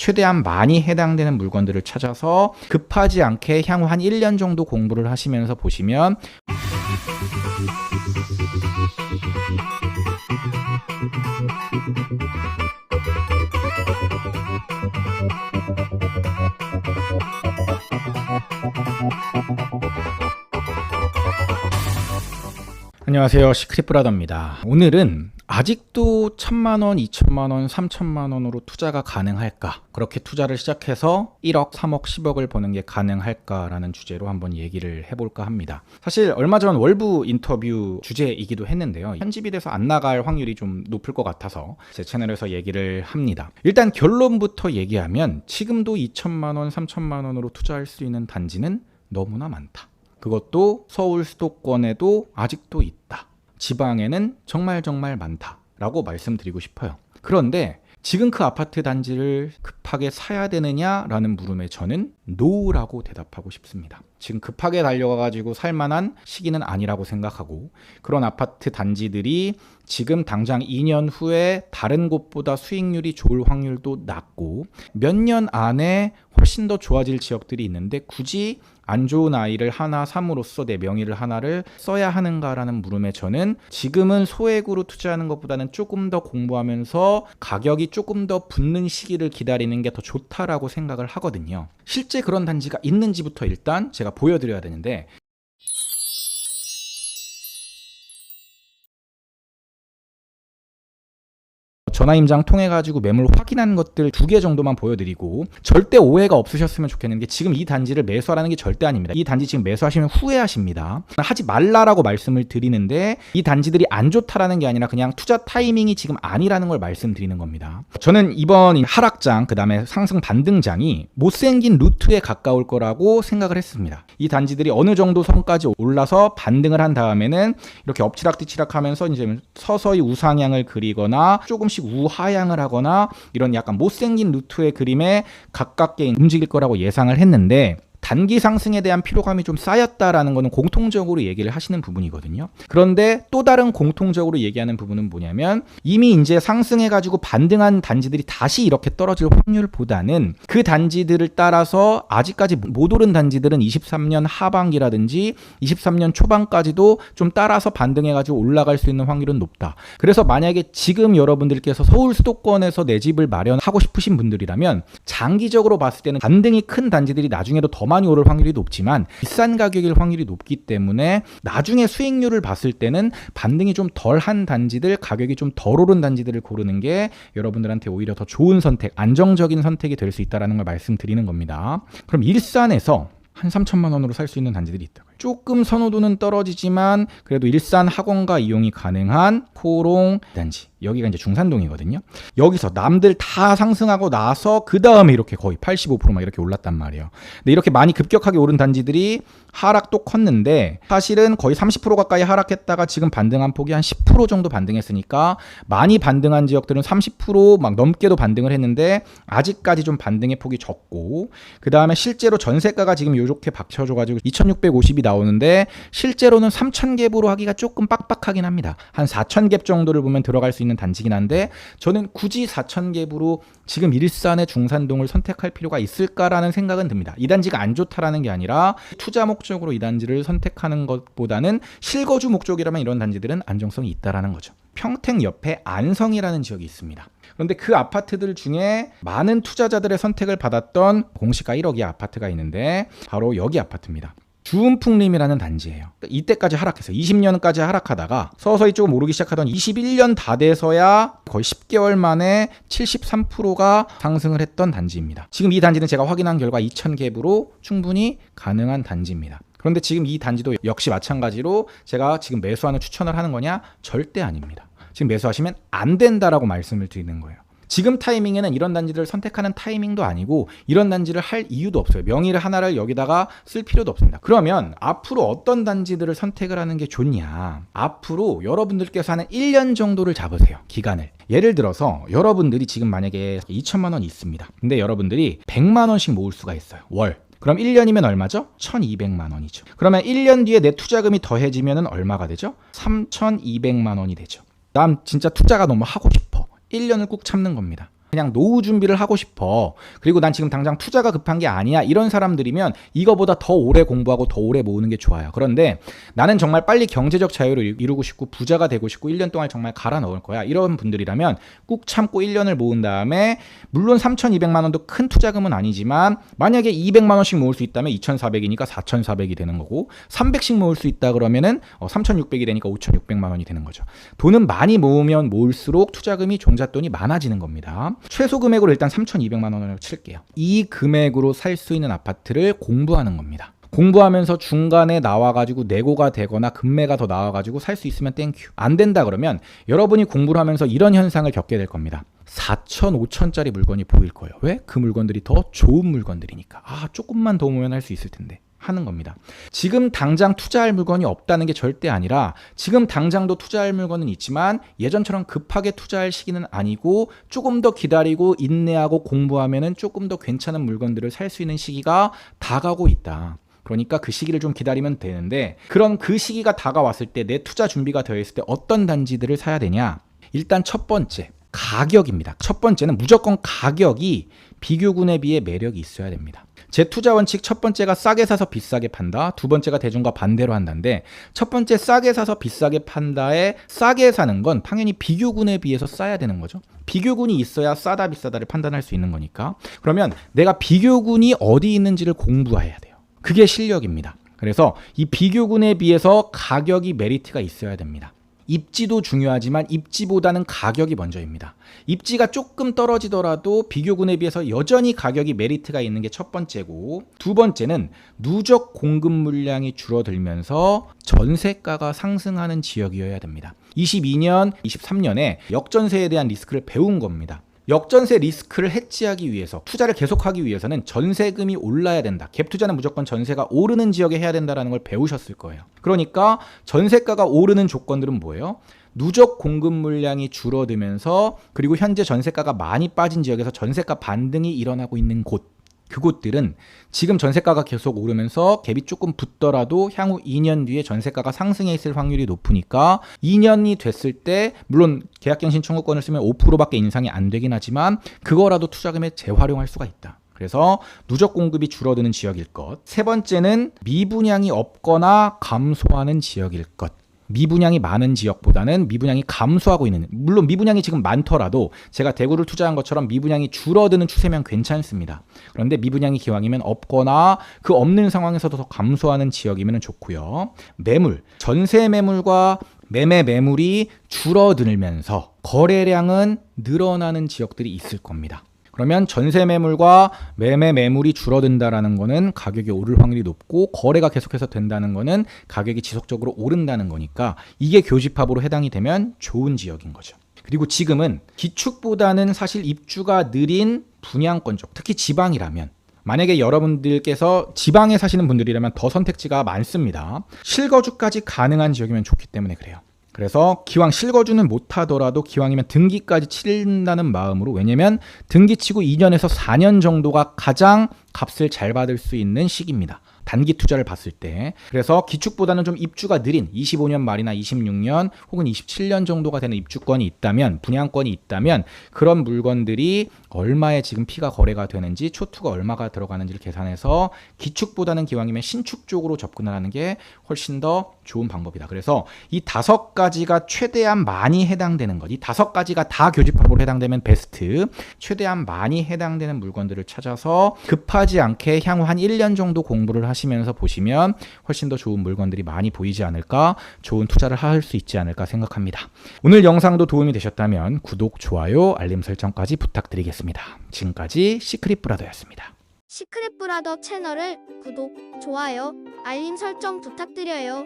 최대한 많이 해당되는 물건들을 찾아서 급하지 않게 향후 한 1년 정도 공부를 하시면서 보시면 안녕하세요, 시크릿브라더입니다. 오늘은 아직도 1000만원, 2000만원, 3000만원으로 투자가 가능할까? 그렇게 투자를 시작해서 1억, 3억, 10억을 버는 게 가능할까라는 주제로 한번 얘기를 해볼까 합니다. 사실 얼마 전 월부 인터뷰 주제이기도 했는데요. 편집이 돼서 안 나갈 확률이 좀 높을 것 같아서 제 채널에서 얘기를 합니다. 일단 결론부터 얘기하면 지금도 2000만원, 3000만원으로 투자할 수 있는 단지는 너무나 많다. 그것도 서울 수도권에도 아직도 있다. 지방에는 정말 많다라고 말씀드리고 싶어요. 그런데 지금 그 아파트 단지를 급하게 사야 되느냐라는 물음에 저는 NO라고 대답하고 싶습니다. 지금 급하게 달려가가지고 살만한 시기는 아니라고 생각하고, 그런 아파트 단지들이 지금 당장 2년 후에 다른 곳보다 수익률이 좋을 확률도 낮고 몇 년 안에 훨씬 더 좋아질 지역들이 있는데 굳이 안 좋은 아이를 하나 삼으로써 내 명의를 하나를 써야 하는가라는 물음에 저는 지금은 소액으로 투자하는 것보다는 조금 더 공부하면서 가격이 조금 더 붙는 시기를 기다리는 게 더 좋다라고 생각을 하거든요. 실제 그런 단지가 있는지부터 일단 제가 보여드려야 되는데, 전화임장 통해가지고 매물 확인한 것들 2개 정도만 보여드리고, 절대 오해가 없으셨으면 좋겠는 게 지금 이 단지를 매수하라는 게 절대 아닙니다. 이 단지 지금 매수하시면 후회하십니다. 하지 말라라고 말씀을 드리는데, 이 단지들이 안 좋다라는 게 아니라 그냥 투자 타이밍이 지금 아니라는 걸 말씀드리는 겁니다. 저는 이번 하락장, 그 다음에 상승 반등장이 못생긴 루트에 가까울 거라고 생각을 했습니다. 이 단지들이 어느 정도 선까지 올라서 반등을 한 다음에는 이렇게 엎치락뒤치락 하면서 이제 서서히 우상향을 그리거나 조금씩 우하향을 하거나 이런 약간 못생긴 루트의 그림에 가깝게 움직일 거라고 예상을 했는데, 단기 상승에 대한 피로감이 좀 쌓였다라는 것은 공통적으로 얘기를 하시는 부분이거든요. 그런데 또 다른 공통적으로 얘기하는 부분은 뭐냐면, 이미 이제 상승해가지고 반등한 단지들이 다시 이렇게 떨어질 확률보다는 그 단지들을 따라서 아직까지 못 오른 단지들은 23년 하반기라든지 23년 초반까지도 좀 따라서 반등해가지고 올라갈 수 있는 확률은 높다. 그래서 만약에 지금 여러분들께서 서울 수도권에서 내 집을 마련하고 싶으신 분들이라면 장기적으로 봤을 때는 반등이 큰 단지들이 나중에도 더 많이 오를 확률이 높지만 비싼 가격일 확률이 높기 때문에 나중에 수익률을 봤을 때는 반등이 좀 덜한 단지들, 가격이 좀 덜 오른 단지들을 고르는 게 여러분들한테 오히려 더 좋은 선택, 안정적인 선택이 될 수 있다는 걸 말씀드리는 겁니다. 그럼 일산에서 한 3천만 원으로 살 수 있는 단지들이 있다고요. 조금 선호도는 떨어지지만 그래도 일산 학원가 이용이 가능한 코롱 단지, 여기가 이제 중산동이거든요. 여기서 남들 다 상승하고 나서 그 다음에 이렇게 거의 85% 막 이렇게 올랐단 말이에요. 근데 이렇게 많이 급격하게 오른 단지들이 하락도 컸는데 사실은 거의 30% 가까이 하락했다가 지금 반등한 폭이 한 10% 정도 반등했으니까, 많이 반등한 지역들은 30% 넘게도 반등을 했는데 아직까지 좀 반등의 폭이 적고, 그 다음에 실제로 전세가가 지금 이렇게 박혀져가지고 2650이 나오는데 실제로는 3000갭으로 하기가 조금 빡빡하긴 합니다. 한 4000갭 정도를 보면 들어갈 수 있는 단지긴 한데, 저는 굳이 4000갭으로 지금 일산의 중산동을 선택할 필요가 있을까라는 생각은 듭니다. 이 단지가 안 좋다라는 게 아니라 투자 목적으로 이 단지를 선택하는 것보다는 실거주 목적이라면 이런 단지들은 안정성이 있다라는 거죠. 평택 옆에 안성이라는 지역이 있습니다. 그런데 그 아파트들 중에 많은 투자자들의 선택을 받았던 공시가 1억의 아파트가 있는데 바로 여기 아파트입니다. 주은풍림이라는 단지예요. 이때까지 하락했어요. 20년까지 하락하다가 서서히 조금 오르기 시작하던 21년 다 돼서야 거의 10개월 만에 73%가 상승을 했던 단지입니다. 지금 이 단지는 제가 확인한 결과 2000갭으로 충분히 가능한 단지입니다. 그런데 지금 이 단지도 역시 마찬가지로 제가 지금 매수하는 추천을 하는 거냐? 절대 아닙니다. 지금 매수하시면 안 된다라고 말씀을 드리는 거예요. 지금 타이밍에는 이런 단지를 선택하는 타이밍도 아니고 이런 단지를 할 이유도 없어요. 명의를 하나를 여기다가 쓸 필요도 없습니다. 그러면 앞으로 어떤 단지들을 선택을 하는 게 좋냐? 앞으로 여러분들께서 하는 1년 정도를 잡으세요. 기간을. 예를 들어서 여러분들이 지금 만약에 2천만 원 있습니다. 근데 여러분들이 100만 원씩 모을 수가 있어요. 월. 그럼 1년이면 얼마죠? 1200만 원이죠. 그러면 1년 뒤에 내 투자금이 더해지면 얼마가 되죠? 3200만 원이 되죠. 난 진짜 투자가 너무 하고 싶어. 1년을 꾹 참는 겁니다. 그냥 노후 준비를 하고 싶어. 그리고 난 지금 당장 투자가 급한 게 아니야. 이런 사람들이면 이거보다 더 오래 공부하고 더 오래 모으는 게 좋아요. 그런데 나는 정말 빨리 경제적 자유를 이루고 싶고 부자가 되고 싶고 1년 동안 정말 갈아 넣을 거야. 이런 분들이라면 꾹 참고 1년을 모은 다음에 물론 3,200만 원도 큰 투자금은 아니지만 만약에 200만 원씩 모을 수 있다면 2,400이니까 4,400이 되는 거고 300씩 모을 수 있다 그러면은 3,600이 되니까 5,600만 원이 되는 거죠. 돈은 많이 모으면 모을수록 투자금이 종잣돈이 많아지는 겁니다. 최소 금액으로 일단 3,200만 원을 칠게요. 이 금액으로 살 수 있는 아파트를 공부하는 겁니다. 공부하면서 중간에 나와가지고 내고가 되거나 금매가 더 나와가지고 살 수 있으면 땡큐. 안 된다 그러면 여러분이 공부를 하면서 이런 현상을 겪게 될 겁니다. 4천, 5천짜리 물건이 보일 거예요. 왜? 그 물건들이 더 좋은 물건들이니까. 조금만 더 모으면 할 수 있을 텐데. 하는 겁니다. 지금 당장 투자할 물건이 없다는 게 절대 아니라 지금 당장도 투자할 물건은 있지만 예전처럼 급하게 투자할 시기는 아니고 조금 더 기다리고 인내하고 공부하면은 조금 더 괜찮은 물건들을 살 수 있는 시기가 다가오고 있다. 그러니까 그 시기를 좀 기다리면 되는데 그럼 그 시기가 다가왔을 때 내 투자 준비가 되어 있을 때 어떤 단지들을 사야 되냐? 일단 첫 번째 가격입니다. 첫 번째는 무조건 가격이 비교군에 비해 매력이 있어야 됩니다. 제 투자 원칙 첫 번째가 싸게 사서 비싸게 판다. 두 번째가 대중과 반대로 한다인데 첫 번째 싸게 사서 비싸게 판다에 싸게 사는 건 당연히 비교군에 비해서 싸야 되는 거죠. 비교군이 있어야 싸다 비싸다를 판단할 수 있는 거니까. 그러면 내가 비교군이 어디 있는지를 공부해야 돼요. 그게 실력입니다. 그래서 이 비교군에 비해서 가격이 메리트가 있어야 됩니다. 입지도 중요하지만 입지보다는 가격이 먼저입니다. 입지가 조금 떨어지더라도 비교군에 비해서 여전히 가격이 메리트가 있는 게 첫 번째고 두 번째는 누적 공급 물량이 줄어들면서 전세가가 상승하는 지역이어야 됩니다. 22년, 23년에 역전세에 대한 리스크를 배운 겁니다. 역전세 리스크를 해지하기 위해서 투자를 계속하기 위해서는 전세금이 올라야 된다. 갭 투자는 무조건 전세가 오르는 지역에 해야 된다는 걸 배우셨을 거예요. 그러니까 전세가가 오르는 조건들은 뭐예요? 누적 공급 물량이 줄어들면서 그리고 현재 전세가가 많이 빠진 지역에서 전세가 반등이 일어나고 있는 곳. 그곳들은 지금 전세가가 계속 오르면서 갭이 조금 붙더라도 향후 2년 뒤에 전세가가 상승해 있을 확률이 높으니까 2년이 됐을 때 물론 계약갱신 청구권을 쓰면 5%밖에 인상이 안 되긴 하지만 그거라도 투자금에 재활용할 수가 있다. 그래서 누적 공급이 줄어드는 지역일 것. 세 번째는 미분양이 없거나 감소하는 지역일 것. 미분양이 많은 지역보다는 미분양이 감소하고 있는, 물론 미분양이 지금 많더라도 제가 대구를 투자한 것처럼 미분양이 줄어드는 추세면 괜찮습니다. 그런데 미분양이 기왕이면 없거나 그 없는 상황에서도 더 감소하는 지역이면 좋고요. 매물, 전세 매물과 매매 매물이 줄어들면서 거래량은 늘어나는 지역들이 있을 겁니다. 그러면 전세 매물과 매매 매물이 줄어든다라는 거는 가격이 오를 확률이 높고 거래가 계속해서 된다는 거는 가격이 지속적으로 오른다는 거니까 이게 교집합으로 해당이 되면 좋은 지역인 거죠. 그리고 지금은 기축보다는 사실 입주가 느린 분양권 쪽, 특히 지방이라면 만약에 여러분들께서 지방에 사시는 분들이라면 더 선택지가 많습니다. 실거주까지 가능한 지역이면 좋기 때문에 그래요. 그래서 기왕 실거주는 못하더라도 기왕이면 등기까지 치른다는 마음으로, 왜냐면 등기치고 2년에서 4년 정도가 가장 값을 잘 받을 수 있는 시기입니다. 단기 투자를 봤을 때. 그래서 기축보다는 좀 입주가 느린 25년 말이나 26년 혹은 27년 정도가 되는 입주권이 있다면, 분양권이 있다면 그런 물건들이 얼마에 지금 피가 거래가 되는지, 초투가 얼마가 들어가는지를 계산해서 기축보다는 기왕이면 신축 쪽으로 접근을 하는 게 훨씬 더 좋은 방법이다. 그래서 이 5가지가 최대한 많이 해당되는 것, 이 5가지가 다 교집합으로 해당되면 베스트, 최대한 많이 해당되는 물건들을 찾아서 급하지 않게 향후 한 1년 정도 공부를 하시면서 보시면 훨씬 더 좋은 물건들이 많이 보이지 않을까, 좋은 투자를 할 수 있지 않을까 생각합니다. 오늘 영상도 도움이 되셨다면 구독, 좋아요, 알림 설정까지 부탁드리겠습니다. 지금까지 시크릿 브라더였습니다. 시크릿 브라더 채널을 구독, 좋아요, 알림 설정 부탁드려요.